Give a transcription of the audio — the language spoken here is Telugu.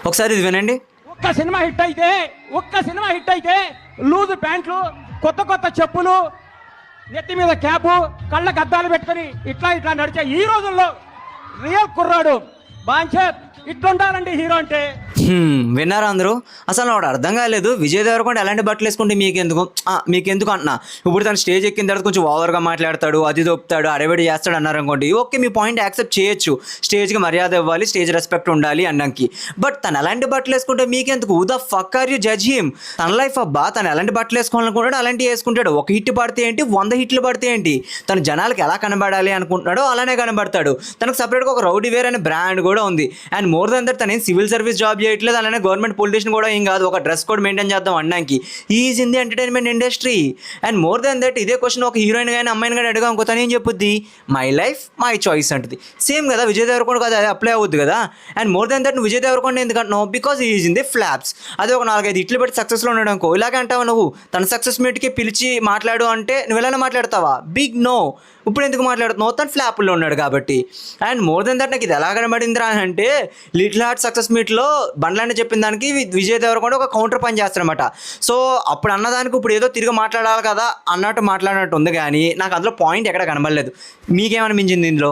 ఒకసారి ఇది వినండి. ఒక్క సినిమా హిట్ అయితే లూజ్ ప్యాంట్లు, కొత్త కొత్త చెప్పులు, నెత్తి మీద క్యాపు, కళ్ళకు అద్దాలు పెట్టుకొని ఇట్లా నడిచే ఈ రోజుల్లో రియల్ కుర్రాడు బాంచేత్ ఇట్లుండాలండి హీరో అంటే. విన్నారా అందరూ? అసలు వాడు అర్థం కాలేదు. విజయ్ దేవరకొండ ఎలాంటి బట్టలు వేసుకుంటే మీకెందుకు అంటున్నా. ఇప్పుడు తను స్టేజ్ ఎక్కిన తర్వాత కొంచెం ఓవర్గా మాట్లాడతాడు, అది దొప్పుతాడు, అరవేడి చేస్తాడు అన్నారు అనుకోండి, ఓకే మీ పాయింట్ యాక్సెప్ట్ చేయొచ్చు. స్టేజ్కి మర్యాద ఇవ్వాలి, స్టేజ్ రెస్పెక్ట్ ఉండాలి అన్నాకి. బట్ తను ఎలాంటి బట్టలు వేసుకుంటే మీకెందుకు? Who the fuck are you judge him? తన లైఫ్ అబ్బా, తను ఎలాంటి బట్టలు వేసుకోవాలనుకుంటాడు అలాంటివి వేసుకుంటాడు. ఒక హిట్ పడితే ఏంటి, 100 హిట్లు పడితే ఏంటి? తను జనాలకు ఎలా కనబడాలి అనుకుంటున్నాడో అలానే కనబడతాడు. తనకు సపరేట్గా ఒక రౌడీ వేర్ అనే బ్రాండ్ కూడా ఉంది. అండ్ మోర్ దెన్ దట్ తను ఏం సివిల్ సర్వీస్ జాబ్ చేయట్లేదు, అలానే గవర్నమెంట్ పొలిటీషియన్ కూడా ఏం కాదు. ఒక డ్రెస్ కోడ్ మెయింటైన్ చేద్దాం అన్నాకి. Is in the entertainment industry. And more than that ఇదే క్వశ్చన్ ఒక హీరోయిన్ కానీ అమ్మాయిని కానీ అడిగా ఇంకో తను ఏం చెప్పుద్ది, మై లైఫ్ మై చాయిస్ అంటుంది. సేమ్ కదా విజయ్ దేవరకొండ కదా, అది అప్లై అవుద్ది కదా. అండ్ మోర్ దెన్ దట్ నువ్వు విజయ్ దేవరకొండ ఎందుకంటున్నావు? Because is in the flops. అదే ఒక 4-5 ఇట్లు పెట్టి సక్సెస్లో ఉన్నాడు అనుకో, ఇలాగే అంటావు నువ్వు. తన సక్సెస్ మీట్కి పిలిచి మాట్లాడు అంటే నువ్వు ఎలా మాట్లాడతావా? Big no. ఇప్పుడు ఎందుకు మాట్లాడుతున్నావు? తను ఫ్లాప్లో ఉన్నాడు కాబట్టి. అండ్ మోర్ దెన్ దట్ నాకు ఇది ఎలా కనబడిందిరా అంటే, లిటిల్ హార్ట్ సక్సెస్ మీట్లో బండ్లాంటి చెప్పిన దానికి విజయ్ దేవరకొండ ఒక కౌంటర్ పని చేస్తారనమాట. సో అప్పుడు అన్నదానికి ఇప్పుడు ఏదో తిరిగి మాట్లాడాలి కదా అన్నట్టు మాట్లాడినట్టు ఉంది, కానీ నాకు అందులో పాయింట్ ఎక్కడ కనబడలేదు. మీకేమనిపించింది ఇందులో?